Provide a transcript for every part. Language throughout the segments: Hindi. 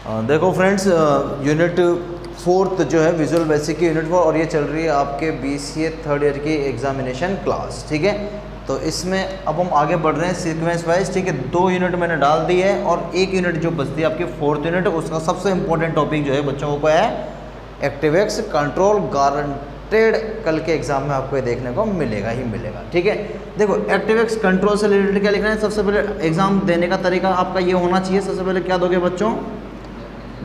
देखो फ्रेंड्स, यूनिट 4 जो है विजुअल बेसिक की यूनिट 4, और ये चल रही है आपके BCA थर्ड ईयर की एग्जामिनेशन क्लास। ठीक है, तो इसमें अब हम आगे बढ़ रहे हैं सीक्वेंस वाइज। ठीक है, 2 यूनिट मैंने डाल दी है और 1 यूनिट जो बचती है आपकी 4th यूनिट, उसका सबसे इंपॉर्टेंट टॉपिक जो है बच्चों को है एक्टिवेक्स कंट्रोल। गारंटेड कल के एग्जाम में आपको ये देखने को मिलेगा ही मिलेगा। ठीक है, देखो एक्टिवेक्स कंट्रोल से रिलेटेड क्या लिखना है। सबसे पहले एग्जाम देने का तरीका आपका ये होना चाहिए। सबसे पहले क्या दोगे बच्चों,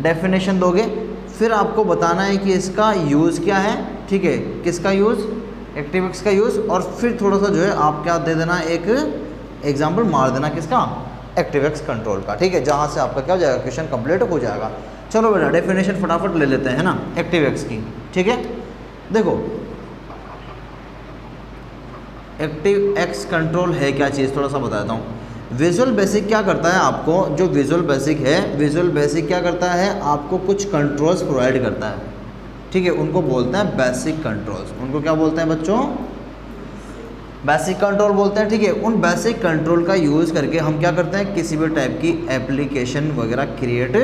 डेफिनेशन दोगे, फिर आपको बताना है कि इसका यूज़ क्या है। ठीक है, किसका यूज़, एक्टिवेक्स का यूज़, और फिर थोड़ा सा जो है आप क्या दे देना, एक एग्जाम्पल मार देना किसका, एक्टिवेक्स कंट्रोल का। ठीक है, जहाँ से आपका क्या हो जाएगा, क्वेश्चन कंप्लीट हो जाएगा। चलो बेटा डेफिनेशन फटाफट ले लेते हैं ना एक्टिवेक्स की। ठीक है, देखो एक्टिवेक्स कंट्रोल है क्या चीज़, थोड़ा सा बताता हूँ। विजुअल बेसिक क्या करता है आपको, जो विजुअल बेसिक है, विजुअल बेसिक क्या करता है आपको कुछ कंट्रोल्स प्रोवाइड करता है। ठीक है, उनको बोलते हैं बेसिक कंट्रोल्स। उनको क्या बोलते हैं बच्चों, बेसिक कंट्रोल बोलते हैं। ठीक है, उन बेसिक कंट्रोल का यूज़ करके हम क्या करते हैं, किसी भी टाइप की एप्लीकेशन वगैरह क्रिएट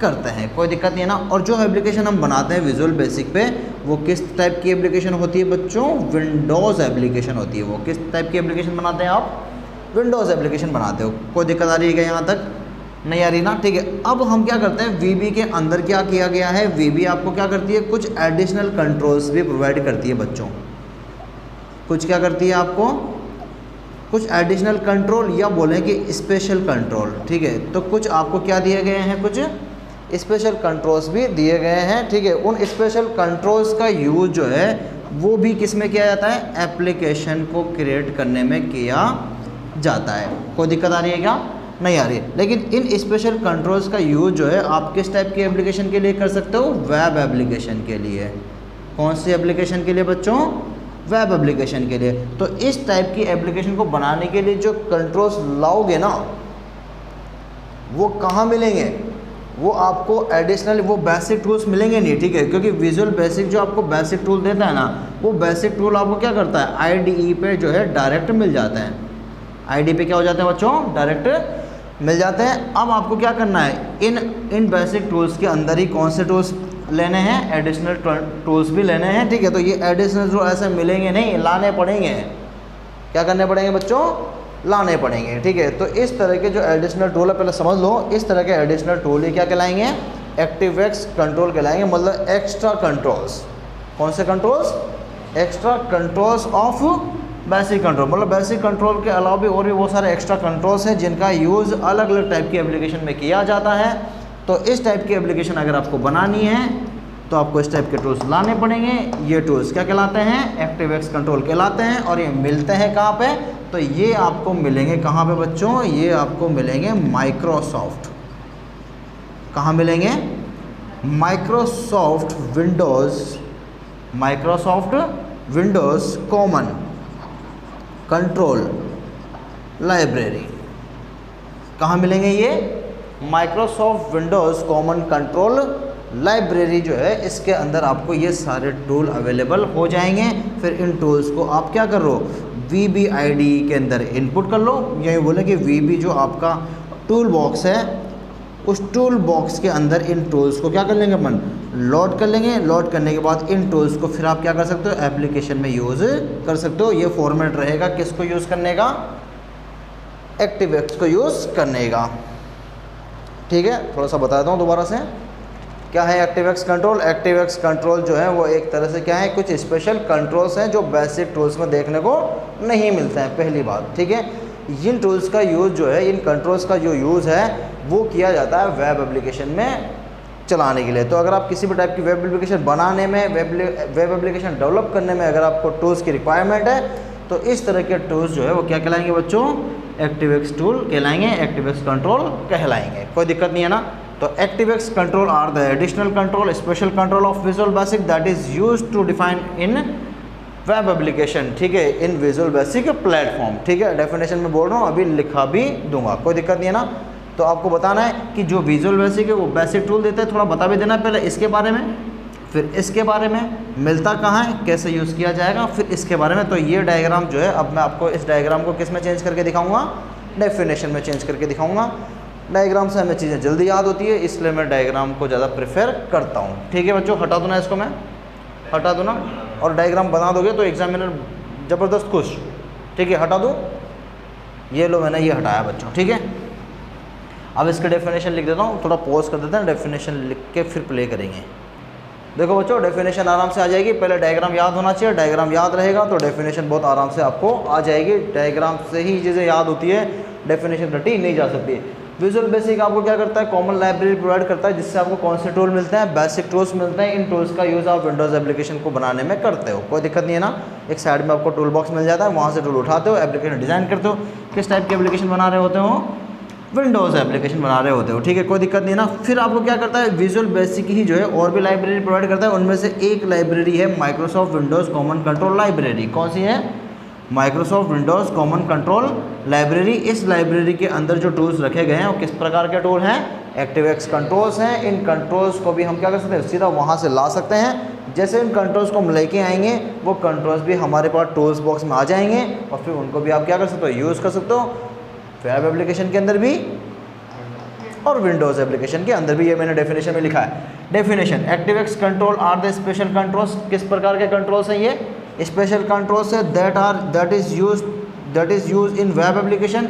करते हैं, कोई दिक्कत नहीं है ना। और जो एप्लीकेशन हम बनाते हैं विजुअल बेसिक पे, वो किस टाइप की एप्लीकेशन होती है बच्चों, विंडोज़ एप्लीकेशन होती है। वो किस टाइप की एप्लीकेशन बनाते हैं आप, विंडोज़ एप्लीकेशन बनाते हो। कोई दिक्कत आ रही है क्या यहाँ तक, नहीं आ रही ना। ठीक है, अब हम क्या करते हैं, VB के अंदर क्या किया गया है, VB आपको क्या करती है, कुछ एडिशनल कंट्रोल्स भी प्रोवाइड करती है बच्चों। कुछ क्या करती है आपको, कुछ एडिशनल कंट्रोल, या बोलें कि स्पेशल कंट्रोल। ठीक है, तो कुछ आपको क्या दिए गए हैं, कुछ स्पेशल कंट्रोल्स भी दिए गए हैं। ठीक है, उन स्पेशल कंट्रोल्स का यूज जो है वो भी किस में किया जाता है, एप्लीकेशन को क्रिएट करने में किया जाता है। कोई दिक्कत आ रही है क्या, नहीं आ रही है। लेकिन इन स्पेशल कंट्रोल्स का यूज जो है आप किस टाइप की एप्लीकेशन के लिए कर सकते हो, वेब एप्लीकेशन के लिए। कौन सी एप्लीकेशन के लिए बच्चों, वेब एप्लीकेशन के लिए। तो इस टाइप की एप्लीकेशन को बनाने के लिए जो कंट्रोल्स लाओगे ना, वो कहाँ मिलेंगे, वो आपको एडिशनल वो बेसिक टूल्स मिलेंगे नहीं। ठीक है, क्योंकि विजुअल बेसिक जो आपको बेसिक टूल देता है ना, वो बेसिक टूल आपको क्या करता है, IDE पे जो है डायरेक्ट मिल जाते हैं। IDE पे क्या हो जाते हैं बच्चों, डायरेक्ट मिल जाते हैं। अब आपको क्या करना है, इन बेसिक टूल्स के अंदर ही कौन से टूल्स लेने हैं, एडिशनल टूल्स भी लेने हैं। ठीक है, तो ये एडिशनल टूल ऐसे मिलेंगे नहीं, लाने पड़ेंगे। क्या करने पड़ेंगे बच्चों, लाने पड़ेंगे। ठीक है, तो इस तरह के जो एडिशनल टूल है, पहले समझ लो, इस तरह के एडिशनल टूल ही क्या कहलाएंगे, एक्टिवेक्स कंट्रोल कहलाएंगे। मतलब एक्स्ट्रा कंट्रोल्स। कौन से controls, extra controls of basic control. मतलब बेसिक कंट्रोल के अलावा भी और भी बहुत सारे एक्स्ट्रा कंट्रोल्स हैं जिनका यूज़ अलग अलग टाइप की एप्लीकेशन में किया जाता है। तो इस टाइप की एप्लीकेशन अगर आपको बनानी है तो आपको इस टाइप के टूल्स लाने पड़ेंगे। ये टूल्स क्या कहलाते हैं, एक्टिवेक्स कंट्रोल कहलाते हैं। और ये मिलते हैं कहाँ पे, तो ये आपको मिलेंगे कहाँ पे बच्चों, ये आपको मिलेंगे माइक्रोसॉफ्ट। कहाँ मिलेंगे, Microsoft Windows common control library. कहाँ मिलेंगे ये, Microsoft Windows common control library जो है, इसके अंदर आपको ये सारे टूल अवेलेबल हो जाएंगे। फिर इन टूल्स को आप क्या कर लो, VB IDE के अंदर इनपुट कर लो। यही बोले कि VB जो आपका टूल बॉक्स है, उस टूल बॉक्स के अंदर इन टूल्स को क्या कर लेंगे अपन, लोड कर लेंगे। लोड करने के बाद इन टूल्स को फिर आप क्या कर सकते हो, एप्लीकेशन में यूज़ कर सकते हो। ये फॉर्मेट रहेगा किसको यूज़ करने का, एक्टिवेक्स को यूज़ करने का। ठीक है, थोड़ा सा बताता हूँ दोबारा से क्या है एक्टिवेक्स कंट्रोल। एक्टिवेक्स कंट्रोल जो है वो एक तरह से क्या है, कुछ स्पेशल कंट्रोल्स हैं जो बेसिक टूल्स में देखने को नहीं मिलते हैं, पहली बात। ठीक है, इन टूल्स का यूज़ जो है, इन कंट्रोल्स का जो यूज़ है वो किया जाता है वेब एप्लीकेशन में चलाने के लिए। तो अगर आप किसी भी टाइप की वेब एप्लीकेशन बनाने में, वेब एप्लीकेशन डेवलप करने में अगर आपको टूल्स की रिक्वायरमेंट है, तो इस तरह के टूल्स जो है वो क्या कहलाएंगे बच्चों, एक्टिवेक्स टूल कहलाएंगे, एक्टिवेक्स कंट्रोल कहलाएंगे। कोई दिक्कत नहीं है ना। तो ActiveX control are the additional control, special control of visual basic that is used to define in web application. ठीक है, इन विजुअल बेसिक प्लेटफॉर्म। ठीक है, डेफिनेशन में बोल रहा हूँ, अभी लिखा भी दूंगा, कोई दिक्कत नहीं है ना। तो आपको बताना है कि जो विजुअल बेसिक है वो बेसिक टूल देते हैं, थोड़ा बता भी देना पहले इसके बारे में, फिर इसके बारे में, मिलता कहाँ है, कैसे यूज़ किया जाएगा, फिर इसके बारे में। तो ये डायग्राम जो है, अब मैं आपको इस डायग्राम को किस में चेंज करके दिखाऊंगा, डेफिनेशन में चेंज करके दिखाऊंगा। डायग्राम से हमें चीज़ें जल्दी याद होती है, इसलिए मैं डायग्राम को ज़्यादा प्रेफर करता हूँ। ठीक है बच्चों, हटा दो ना इसको, मैं हटा दूँ ना, और डायग्राम बना दोगे तो एग्जामिनर ज़बरदस्त खुश। ठीक है, हटा दूँ, ये लो मैंने ये हटाया बच्चों। ठीक है, अब इसका डेफिनेशन लिख देता हूँ, थोड़ा पॉज कर देते हैं, डेफिनेशन लिख के फिर प्ले करेंगे। देखो बच्चों, डेफिनेशन आराम से आ जाएगी, पहले डायग्राम याद होना चाहिए, डायग्राम याद रहेगा तो डेफिनेशन बहुत आराम से आपको आ जाएगी। डायग्राम से ही चीज़ें याद होती है, डेफिनेशन रटी नहीं जा सकती। विजुअल बेसिक आपको क्या करता है, कॉमन लाइब्रेरी प्रोवाइड करता है, जिससे आपको कौन से टूल मिलते हैं, बेसिक टूल्स मिलते हैं। इन टूल्स का यूज़ आप विंडोज़ एप्लीकेशन को बनाने में करते हो, कोई दिक्कत नहीं है ना। एक साइड में आपको टूल बॉक्स मिल जाता है, वहाँ से टूल उठाते हो, एप्लीकेशन डिज़ाइन करते हो। किस टाइप की एप्लीकेशन बना रहे होते हो, विंडोज़ एप्लीकेशन बना रहे होते हो। ठीक है, कोई दिक्कत नहीं है ना। फिर आपको क्या करता है, विजुअल बेसिक ही जो है और भी लाइब्रेरी प्रोवाइड करता है, उनमें से एक लाइब्रेरी है Microsoft Windows common control library. कौन सी है, Microsoft Windows common control library. इस लाइब्रेरी के अंदर जो टूल्स रखे गए हैं वो किस प्रकार के टूल हैं, एक्टिवएक्स कंट्रोल्स हैं। इन कंट्रोल्स को भी हम क्या कर सकते हैं, सीधा वहाँ से ला सकते हैं। जैसे इन कंट्रोल्स को हम लेके आएंगे, वो कंट्रोल्स भी हमारे पास टूल्स बॉक्स में आ जाएंगे, और फिर उनको भी आप क्या कर सकते हो, यूज़ कर सकते हो, वेब एप्लीकेशन के अंदर भी और विंडोज़ एप्लीकेशन के अंदर भी। ये मैंने डेफिनेशन में लिखा है। Definition, ActiveX control are the special controls. किस प्रकार के कंट्रोल्स हैं ये, स्पेशल कंट्रोल्स है that is use in web application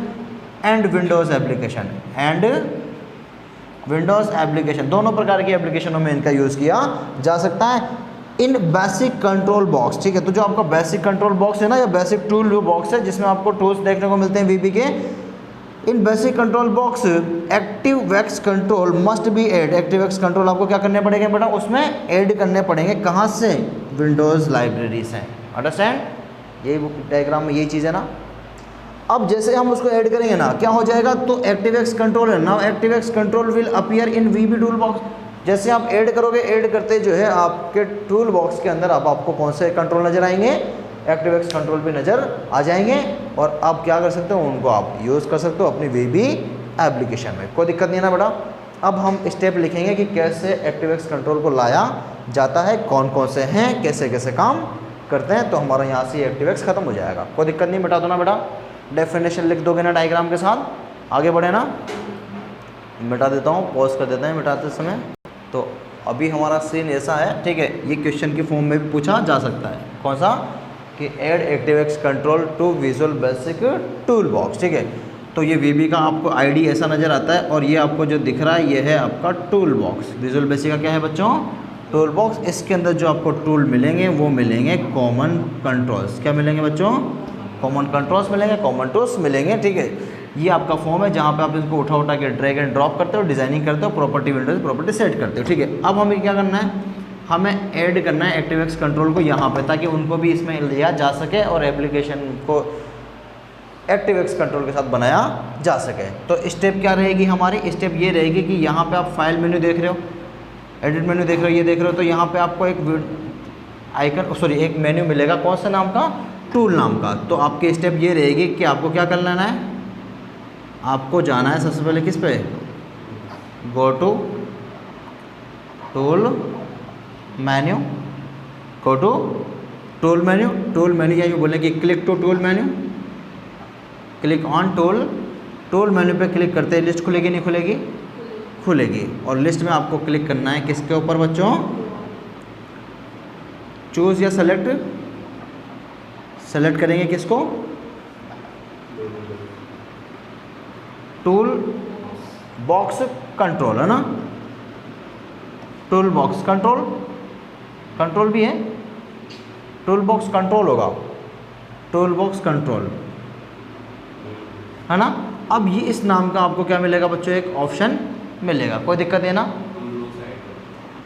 and windows application दोनों प्रकार की एप्लीकेशनों में इनका यूज़ किया जा सकता है। इन बेसिक कंट्रोल बॉक्स, ठीक है, तो जो आपका बेसिक कंट्रोल बॉक्स है ना, या बेसिक टूल बॉक्स है जिसमें आपको टूल्स देखने को मिलते हैं वीबी के, in basic control box ActiveX control must be add. ActiveX control आपको क्या करने पड़ेंगे बेटा, उसमें ऐड करने पड़ेंगे। कहाँ से, विंडोज़ लाइब्रेरी से। अंडरस्टैंड, यही डायग्राम में यही चीज़ है ना। अब जैसे हम उसको ऐड करेंगे ना, क्या हो जाएगा, तो एक्टिवएक्स कंट्रोल है ना, ActiveX control will appear in VB tool box. जैसे आप ऐड करोगे, ऐड करते जो है आपके टूल बॉक्स के अंदर अब आपको कौन से कंट्रोल नज़र आएंगे, एक्टिवएक्स कंट्रोल भी नज़र आ जाएंगे, और आप क्या कर सकते हो, उनको आप यूज़ कर सकते हो अपनी वीबी एप्लीकेशन में। कोई दिक्कत नहीं है ना बेटा। अब हम स्टेप लिखेंगे कि कैसे एक्टिवएक्स कंट्रोल को लाया जाता है, कौन कौन से हैं, कैसे कैसे काम करते हैं, तो हमारा यहाँ से एक्टिवएक्स खत्म हो जाएगा। कोई दिक्कत नहीं, बता दो ना बेटा। डेफिनेशन लिख दोगे ना डायग्राम के साथ, आगे बढ़े ना। मिटा देता हूँ, पॉज कर देते हैं मिटाते समय। तो अभी हमारा सीन ऐसा है, ठीक है, ये क्वेश्चन की फॉर्म में भी पूछा जा सकता है। कौन सा, कि add ActiveX control to visual basic tool box. ठीक है, तो ये वीबी का आपको आईडी ऐसा नज़र आता है, और ये आपको जो दिख रहा है ये है आपका टूल बॉक्स। विजुअल बेसिक का क्या है बच्चों, टूल बॉक्स। इसके अंदर जो आपको टूल मिलेंगे वो मिलेंगे कॉमन कंट्रोल्स। क्या मिलेंगे बच्चों, कॉमन कंट्रोल्स मिलेंगे, कॉमन टूल्स मिलेंगे। ठीक है, ये आपका फॉर्म है जहाँ पे आप इसको उठा के ड्रैग एंड ड्रॉप करते हो, डिज़ाइनिंग करते हो, प्रॉपर्टी विंडोज प्रॉपर्टी सेट करते हो। ठीक है, अब हमें क्या करना है, हमें ऐड करना है एक्टिवएक्स कंट्रोल को यहाँ पे, ताकि उनको भी इसमें लिया जा सके और एप्लीकेशन को एक्टिवएक्स कंट्रोल के साथ बनाया जा सके। तो स्टेप क्या रहेगी हमारी, स्टेप ये रहेगी कि यहाँ पे आप फाइल मेन्यू देख रहे हो, एडिट मेन्यू देख रहे हो, ये देख रहे हो, तो यहाँ पे आपको एक मेन्यू मिलेगा, कौन सा नाम का, टूल नाम का। तो आपकी स्टेप ये रहेगी कि आपको क्या कर लेना है, आपको जाना है सबसे पहले किस पे, go to tool menu, go to tool menu. Tool menu या यूँ बोलें कि click to tool menu, click on tool menu पे क्लिक करते ही लिस्ट खुलेगी नहीं खुलेगी, खुलेगी। और लिस्ट में आपको क्लिक करना है किसके ऊपर बच्चों, चूज़ या सेलेक्ट करेंगे किसको, टूल बॉक्स कंट्रोल, है ना, टूल बॉक्स कंट्रोल भी है, टूल बॉक्स कंट्रोल होगा, टूल बॉक्स कंट्रोल, है ना। अब ये इस नाम का आपको क्या मिलेगा बच्चों, एक ऑप्शन मिलेगा। कोई दिक्कत है ना,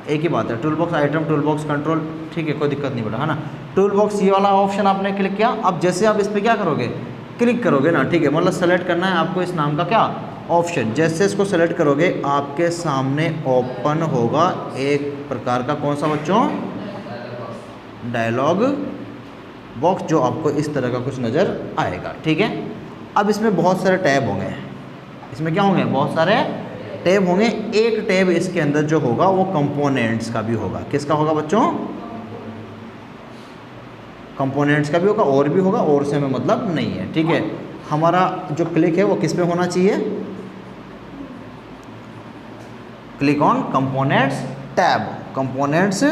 एक ही बात है, tool box item, tool box control. ठीक है, कोई दिक्कत नहीं बेटा, है ना। टूल बॉक्स ये वाला ऑप्शन आपने क्लिक किया। अब जैसे आप इस पर क्या करोगे, क्लिक करोगे ना, ठीक है, मतलब सेलेक्ट करना है आपको इस नाम का क्या ऑप्शन। जैसे इसको सेलेक्ट करोगे आपके सामने ओपन होगा एक प्रकार का कौन सा बच्चों, डायलॉग बॉक्स, जो आपको इस तरह का कुछ नज़र आएगा। ठीक है, अब इसमें बहुत सारे टैब होंगे, इसमें क्या होंगे, बहुत सारे टैब होंगे। एक टैब इसके अंदर जो होगा वो कंपोनेंट्स का भी होगा। किसका होगा बच्चों, कंपोनेंट्स का भी होगा, और भी होगा, और से हमें मतलब नहीं है। ठीक है, हमारा जो क्लिक है वो किस पे होना चाहिए, click on components tab, components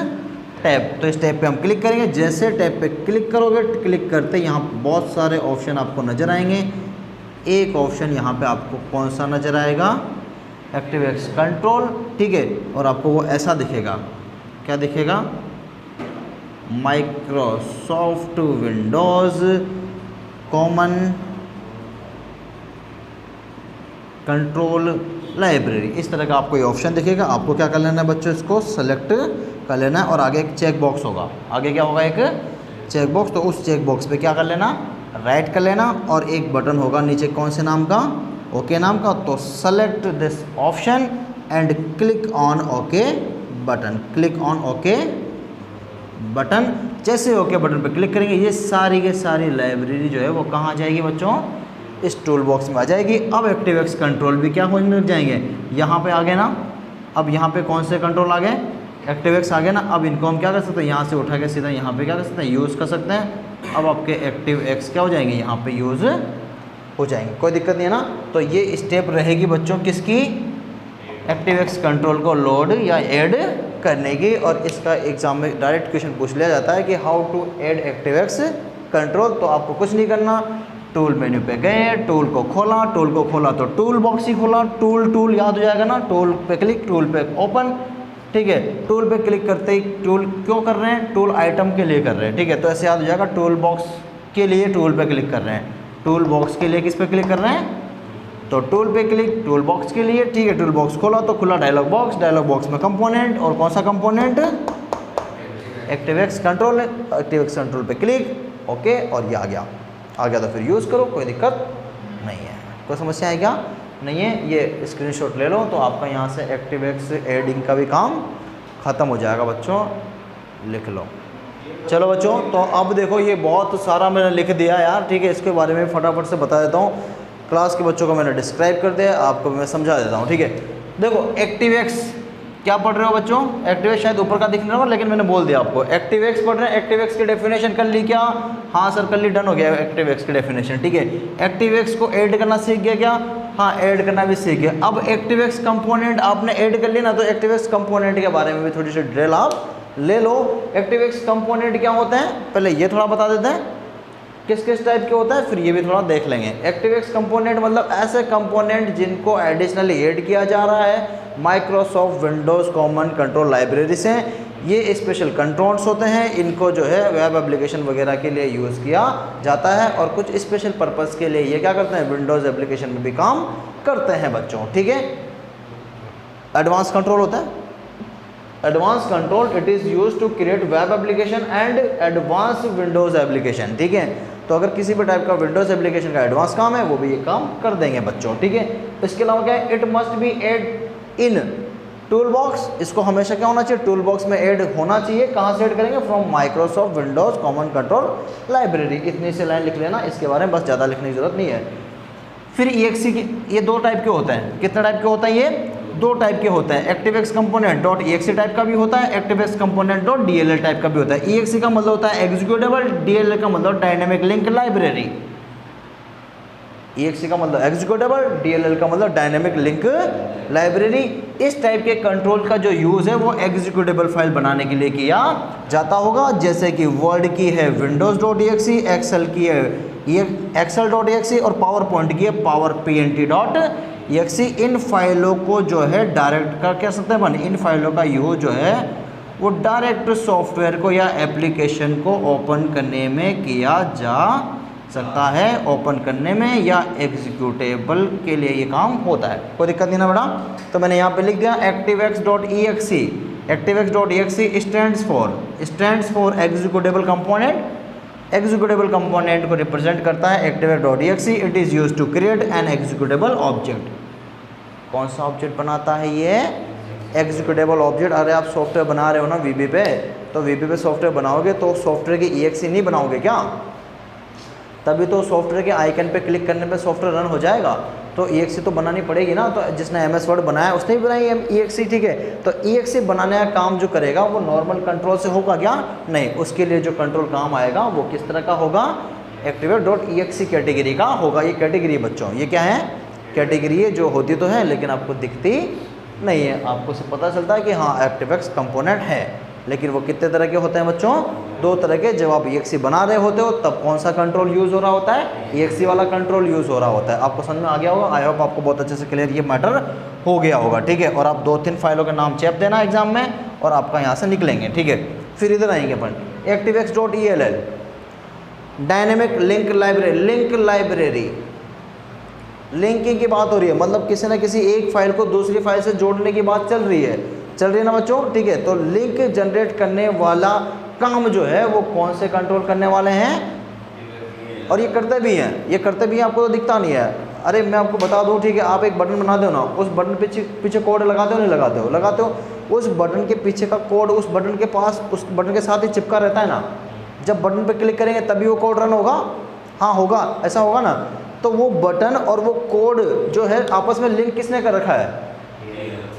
tab. तो इस टैब पे हम क्लिक करेंगे। जैसे टैब पे क्लिक करोगे, क्लिक करते यहाँ बहुत सारे ऑप्शन आपको नज़र आएंगे। एक ऑप्शन यहाँ पे आपको कौन सा नज़र आएगा, एक्टिवएक्स कंट्रोल, ठीक है। और आपको वो ऐसा दिखेगा, क्या दिखेगा, Microsoft Windows common control library, इस तरह का आपको ये ऑप्शन दिखेगा। आपको क्या कर लेना है बच्चों, इसको सेलेक्ट कर लेना है और आगे एक चेक बॉक्स होगा। आगे क्या होगा, एक चेक बॉक्स। तो उस चेक बॉक्स पे क्या कर लेना, राइट कर लेना और एक बटन होगा नीचे कौन से नाम का, ओके नाम का। तो select this option and click on okay button, click on okay button. जैसे ओके बटन पे क्लिक करेंगे ये सारी के सारी लाइब्रेरी जो है वो कहाँ जाएगी बच्चों, इस टूल बॉक्स में आ जाएगी। अब एक्टिवएक्स कंट्रोल भी क्या होने लग जाएंगे, यहाँ पे आ गए ना। अब यहाँ पे कौन से कंट्रोल आ गए, एक्टिवएक्स आ गए ना। अब इनको हम क्या कर सकते हैं, यहाँ से उठा के सीधा यहाँ पे क्या कर सकते हैं, यूज़ कर सकते हैं। अब आपके एक्टिवएक्स क्या हो जाएंगे, यहाँ पे यूज़ हो जाएंगे, कोई दिक्कत नहीं है ना। तो ये स्टेप रहेगी बच्चों किसकी, एक्टिवएक्स कंट्रोल को लोड या ऐड करने की। और इसका एग्जाम में डायरेक्ट क्वेश्चन पूछ लिया जाता है कि how to add ActiveX control. तो आपको कुछ नहीं करना, टूल मेन्यू पे गए, टूल को खोला तो टूल बॉक्स ही खोला, टूल याद हो जाएगा ना, टूल पे क्लिक, टूल पे ओपन, ठीक है। टूल पे क्लिक करते ही टूल क्यों कर रहे हैं, टूल आइटम के लिए कर रहे हैं, ठीक है। तो ऐसे याद हो जाएगा, टूल बॉक्स के लिए टूल पे क्लिक कर रहे हैं, टूल बॉक्स के लिए किस पे क्लिक कर रहे हैं, तो टूल पे क्लिक, टूल बॉक्स के लिए, ठीक है। टूल बॉक्स खोला तो खुला डायलॉग बॉक्स, डायलॉग बॉक्स में कंपोनेंट, और कौन सा कंपोनेंट, एक्टिवएक्स कंट्रोल, एक्टिवएक्स कंट्रोल पे क्लिक, ओके, और ये आ गया तो फिर यूज़ करो, कोई दिक्कत नहीं है। कोई समस्या है क्या, नहीं है। ये स्क्रीनशॉट ले लो तो आपका यहाँ से एक्टिवएक्स एडिंग का भी काम ख़त्म हो जाएगा बच्चों, लिख लो। चलो बच्चों, तो अब देखो ये बहुत सारा मैंने लिख दिया यार, ठीक है। इसके बारे में फटाफट से बता देता हूँ। क्लास के बच्चों को मैंने डिस्क्राइब कर दिया, आपको मैं समझा देता हूँ, ठीक है। देखो एक्टिवएक्स क्या पढ़ रहे हो बच्चों, एक्टिवएक्स शायद ऊपर का दिख नहीं रहा लेकिन मैंने बोल दिया आपको, एक्टिवएक्स पढ़ रहे हैं। एक्टिवएक्स की डेफिनेशन कर ली क्या, हाँ सर कर ली, डन हो गया एक्टिवएक्स की डेफिनेशन, ठीक है। एक्टिवएक्स को ऐड करना सीख गया क्या, हाँ ऐड करना भी सीख गया। अब एक्टिवएक्स कंपोनेंट आपने ऐड कर लिया ना, तो एक्टिवएक्स कंपोनेंट के बारे में भी थोड़ी सी डिटेल आप ले लो। एक्टिवएक्स कंपोनेंट क्या होते हैं, पहले ये थोड़ा बता देते हैं किस किस टाइप के होता है, फिर ये भी थोड़ा देख लेंगे। एक्टिवएक्स कंपोनेंट मतलब ऐसे कंपोनेंट जिनको एडिशनली ऐड किया जा रहा है Microsoft Windows common control library से। ये स्पेशल कंट्रोल्स होते हैं, इनको जो है वेब एप्लीकेशन वगैरह के लिए यूज़ किया जाता है और कुछ स्पेशल पर्पस के लिए ये क्या करते हैं, विंडोज़ एप्लीकेशन में भी काम करते हैं बच्चों, ठीक है। एडवांस कंट्रोल होता है, advance control it is use to create web application and advance Windows application, ठीक है। तो अगर किसी भी टाइप का विंडोज़ एप्लीकेशन का एडवांस काम है वो भी ये काम कर देंगे बच्चों, ठीक है। इसके अलावा क्या है, it must be add in tool box, इसको हमेशा क्या होना चाहिए, टूल बॉक्स में ऐड होना चाहिए। कहाँ से ऐड करेंगे, from Microsoft Windows common control library. इतनी से लाइन लिख लेना, इसके बारे में बस ज़्यादा लिखने की जरूरत नहीं है। फिर EXE की ये दो टाइप के होते हैं, कितने टाइप के होता है, ये दो टाइप के होते हैं। एक्टिवएक्स कंपोनेंट डॉट EXE टाइप का भी होता है, एक्टिवएक्स कंपोनेंट डॉट DLL टाइप का भी होता है। EXE का मतलब होता है एग्जीक्यूटेबल, DLL का मतलब डायनेमिक लिंक लाइब्रेरी। EXE का मतलब एग्जीक्यूटेबल, DLL का मतलब डायनेमिक लिंक लाइब्रेरी। इस टाइप के कंट्रोल का जो यूज़ है वो एग्जीक्यूटेबल फाइल बनाने के लिए किया जाता होगा। जैसे कि वर्ड की है windows.exe, एक्सेल की है excel.exe और पावर पॉइंट की है powerpnt.exe। इन फाइलों को जो है डायरेक्ट कर कह सकते हैं, इन फाइलों का यूज जो है वो डायरेक्ट सॉफ्टवेयर को या एप्लीकेशन को ओपन करने में किया जा सकता है, ओपन करने में या एग्जीक्यूटेबल के लिए ये काम होता है। कोई दिक्कत नहीं ना बेटा। तो मैंने यहाँ पे लिख दिया activex.exe। activex.exe stands for executable component. Executable component को रिप्रेजेंट करता है activex.exe। It is use to create an executable object. कौन सा ऑब्जेक्ट बनाता है ये, एग्जीक्यूटेबल ऑब्जेक्ट। अरे आप सॉफ्टवेयर बना रहे हो ना VB पे, तो VB पे सॉफ्टवेयर बनाओगे तो सॉफ्टवेयर की EXE नहीं बनाओगे क्या, तभी तो सॉफ्टवेयर के आइकन पे क्लिक करने पे सॉफ्टवेयर रन हो जाएगा। तो EXE तो बनानी पड़ेगी ना। तो जिसने MS वर्ड बनाया उसने भी बनाई EXE, ठीक है। तो EXE बनाने का काम जो करेगा वो नॉर्मल कंट्रोल से होगा क्या, नहीं। उसके लिए जो कंट्रोल काम आएगा वो किस तरह का होगा, activate.exe कैटेगरी का होगा। ये कैटेगरी बच्चों, ये क्या है, कैटेगरी है जो होती तो है लेकिन आपको दिखती नहीं है। आपको सिर्फ पता चलता है कि हाँ एक्टिव एक्स कंपोनेंट है, लेकिन वो कितने तरह के होते हैं बच्चों? 2 तरह के। जब आप EXE बना रहे होते हो तब कौन सा कंट्रोल यूज़ हो रहा होता है? EXE वाला कंट्रोल यूज़ हो रहा होता है। आपको समझ में आ गया होगा। आई होप आपको बहुत अच्छे से क्लियर ये मैटर हो गया होगा, ठीक है। और आप 2-3 फाइलों के नाम चेप देना एग्जाम में और आपका यहाँ से निकलेंगे, ठीक है। फिर इधर आएंगे अपन ActiveX.ELL, dynamic link library. Link library, linking की बात हो रही है, मतलब किसी न किसी एक फाइल को दूसरी फाइल से जोड़ने की बात चल रही है ना बच्चों, ठीक है। तो लिंक जनरेट करने वाला काम जो है वो कौन से कंट्रोल करने वाले हैं? और ये करते भी हैं, आपको तो दिखता नहीं है। अरे मैं आपको बता दूं, ठीक है, आप एक बटन बना दो ना, उस बटन पीछे कोड लगाते हो नहीं लगाते हो? उस बटन के पीछे का कोड उस बटन के पास, उस बटन के साथ ही चिपका रहता है ना। जब बटन पे क्लिक करेंगे तभी वो कोड रन होगा, हाँ होगा, ऐसा होगा ना। तो वो बटन और वो कोड जो है आपस में लिंक किसने कर रखा है?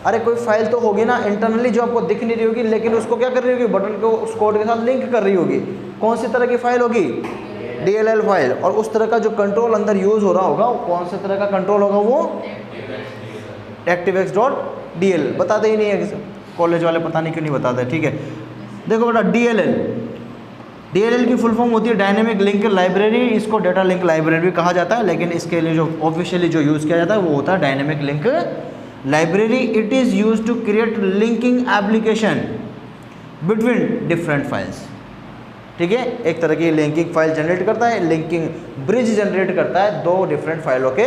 अरे कोई फाइल तो होगी ना इंटरनली जो आपको दिख नहीं रही होगी, लेकिन उसको क्या कर रही होगी? बटन को उस कोड के साथ लिंक कर रही होगी। कौन सी तरह की फाइल होगी? DLL file. और उस तरह का जो कंट्रोल अंदर यूज़ हो रहा होगा वो कौन से तरह का कंट्रोल होगा? वो ActiveX.DL। बताते ही नहीं है कॉलेज वाले, पता नहीं क्यों नहीं बताते, ठीक है। देखो बेटा DLL की फुल फॉर्म होती है डायनेमिक लिंक लाइब्रेरी। इसको डेटा लिंक लाइब्रेरी भी कहा जाता है, लेकिन इसके लिए जो ऑफिशियली जो यूज़ किया जाता है वो होता है dynamic link library. It is use to create linking application between different files, ठीक है। एक तरह की लिंकिंग फाइल जनरेट करता है, लिंकिंग ब्रिज जनरेट करता है 2 डिफरेंट फाइलों के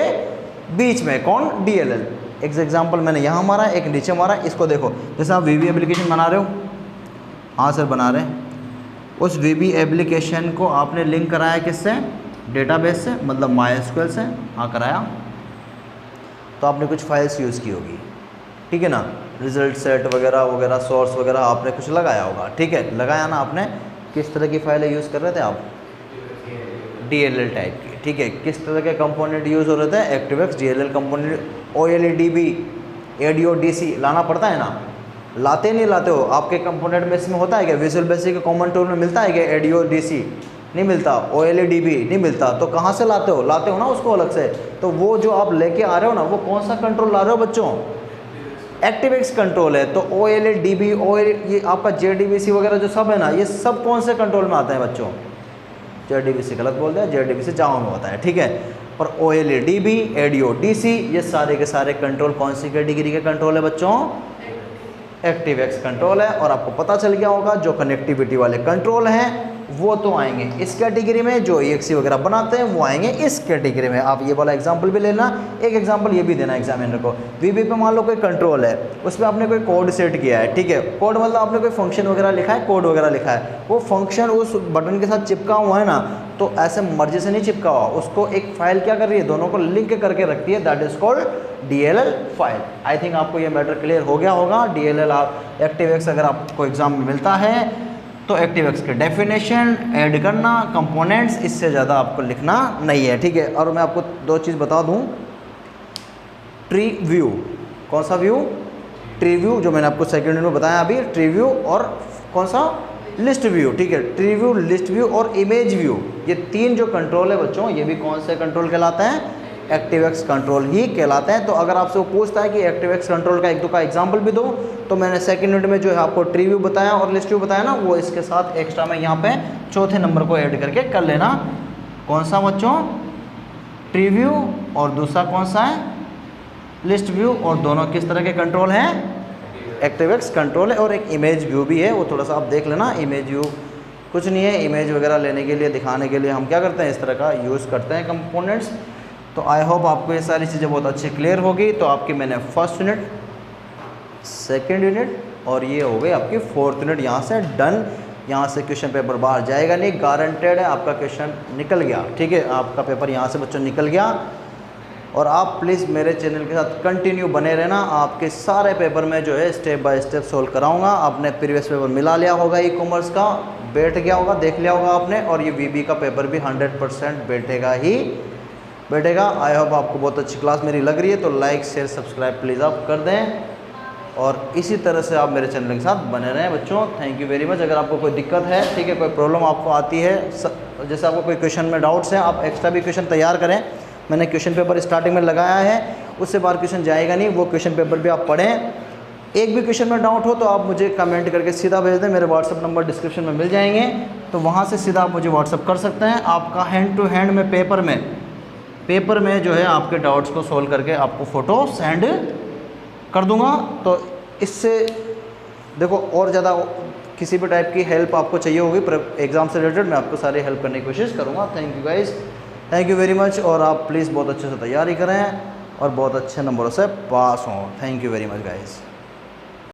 बीच में। कौन? DLL। एक एग्जाम्पल मैंने यहाँ मारा, एक नीचे मारा। इसको देखो, जैसे आप VB एप्लीकेशन बना रहे हो, हाँ सर बना रहे हैं, उस VB एप्लीकेशन को आपने लिंक कराया किससे? डेटाबेस से, मतलब MySQL से, हाँ कराया। तो आपने कुछ फाइल्स यूज़ की होगी, ठीक है ना, रिजल्ट सेट वगैरह वगैरह, सोर्स वगैरह आपने कुछ लगाया होगा, ठीक है, लगाया ना आपने। किस तरह की फाइलें यूज़ कर रहे थे आप? DLL टाइप की, ठीक है। किस तरह के कंपोनेंट यूज़ हो रहे थे? ActiveX DLL component. OLEDB, ADO/DC लाना पड़ता है ना, लाते नहीं लाते हो? आपके कंपोनेंट में इसमें होता है क्या? विजुअल बेसिक के कॉमन टूल में मिलता है क्या ADO/DC? नहीं मिलता। OLEDB नहीं मिलता। तो कहाँ से लाते हो? लाते हो ना उसको अलग से। तो वो जो आप लेके आ रहे हो ना, वो कौन सा कंट्रोल ला रहे हो बच्चों? ActiveX कंट्रोल है। तो OLEDB, ये आपका JDBC वगैरह जो सब है ना, ये सब कौन से कंट्रोल में आते हैं बच्चों? JDBC गलत बोल दिया, JDBC जावा में होता है, ठीक है। और OLEDB, ADO/DC ये सारे के सारे कंट्रोल कौन सी कैटेगरी के कंट्रोल है बच्चों? ActiveX कंट्रोल है। और आपको पता चल गया होगा जो कनेक्टिविटी वाले कंट्रोल हैं वो तो आएंगे इस कैटेगरी में, जो EXE वगैरह बनाते हैं वो आएंगे इस कैटेगरी में। आप ये वाला एग्जांपल भी लेना, एक एग्जांपल ये भी देना एग्जामिनर को। VB पे मान लो कोई कंट्रोल है, उसमें आपने कोई कोड सेट किया है, ठीक है। कोड मतलब आपने कोई फंक्शन वगैरह लिखा है, कोड वगैरह लिखा है, वो फंक्शन उस बटन के साथ चिपका हुआ है ना, तो ऐसे मर्जी से नहीं चिपका हुआ, उसको एक फाइल क्या कर रही है? दोनों को लिंक करके रखती है, that is called DLL file. I think आपको ये मैटर क्लियर हो गया होगा। DLL आप ActiveX अगर आपको एग्जाम में मिलता है तो ActiveX के डेफिनेशन ऐड करना, कंपोनेंट्स, इससे ज़्यादा आपको लिखना नहीं है, ठीक है। और मैं आपको 2 चीज़ बता दूं, ट्री व्यू, कौन सा व्यू? ट्री व्यू, जो मैंने आपको सेकंड में बताया अभी, ट्री व्यू, और कौन सा? लिस्ट व्यू, ठीक है। ट्री व्यू, लिस्ट व्यू और इमेज व्यू, ये 3 जो कंट्रोल है बच्चों, ये भी कौन से कंट्रोल कहलाते हैं? ActiveX कंट्रोल ही कहलाते हैं। तो अगर आपसे वो पूछता है कि ActiveX कंट्रोल का 1-2 का एग्जाम्पल भी दो, तो मैंने सेकंड यूनिट में जो है आपको ट्री व्यू बताया और लिस्ट व्यू बताया ना, वो इसके साथ एक्स्ट्रा में यहाँ पे चौथे नंबर को ऐड करके कर लेना। कौन सा बच्चों? ट्री व्यू, और दूसरा कौन सा है? List view. और दोनों किस तरह के कंट्रोल हैं? ActiveX कंट्रोल है। और एक इमेज व्यू भी है, वो थोड़ा सा आप देख लेना। इमेज व्यू कुछ नहीं है, इमेज वगैरह लेने के लिए, दिखाने के लिए हम क्या करते हैं? इस तरह का यूज़ करते हैं कंपोनेंट्स। तो आई होप आपको ये सारी चीज़ें बहुत अच्छी क्लियर होगी। तो आपकी मैंने फर्स्ट यूनिट, सेकंड यूनिट और ये हो गई आपकी फोर्थ यूनिट यहाँ से डन। यहाँ से क्वेश्चन पेपर बाहर जाएगा नहीं, गारंटेड है आपका क्वेश्चन निकल गया, ठीक है। आपका पेपर यहाँ से बच्चों निकल गया। और आप प्लीज़ मेरे चैनल के साथ कंटिन्यू बने रहना, आपके सारे पेपर में जो है स्टेप बाय स्टेप सोल्व कराऊंगा। आपने प्रीवियस पेपर मिला लिया होगा, ई-कॉमर्स का बैठ गया होगा, देख लिया होगा आपने, और ये VB का पेपर भी 100% बैठेगा ही बैठेगा। आई होप आपको बहुत अच्छी क्लास मेरी लग रही है। तो लाइक शेयर सब्सक्राइब प्लीज़ आप कर दें, और इसी तरह से आप मेरे चैनल के साथ बने रहें बच्चों। Thank you very much. अगर आपको कोई दिक्कत है, ठीक है, कोई प्रॉब्लम आपको आती है, जैसे आपको कोई क्वेश्चन में डाउट्स हैं, आप एक्स्ट्रा भी क्वेश्चन तैयार करें। मैंने क्वेश्चन पेपर स्टार्टिंग में लगाया है, उससे बाहर क्वेश्चन जाएगा नहीं, वो क्वेश्चन पेपर भी आप पढ़ें। एक भी क्वेश्चन में डाउट हो तो आप मुझे कमेंट करके सीधा भेज दें, मेरे व्हाट्सअप नंबर डिस्क्रिप्शन में मिल जाएंगे, तो वहाँ से सीधा आप मुझे व्हाट्सअप कर सकते हैं। आपका हैंड टू हैंड में पेपर में जो है आपके डाउट्स को सोल्व करके आपको फ़ोटो सेंड कर दूंगा। तो इससे देखो और ज़्यादा किसी भी टाइप की हेल्प आपको चाहिए होगी एग्ज़ाम से रिलेटेड, मैं आपको सारी हेल्प करने की कोशिश करूँगा। Thank you guys, thank you very much. और आप प्लीज़ बहुत अच्छे से तैयारी करें और बहुत अच्छे नंबरों से पास हों। Thank you very much guys.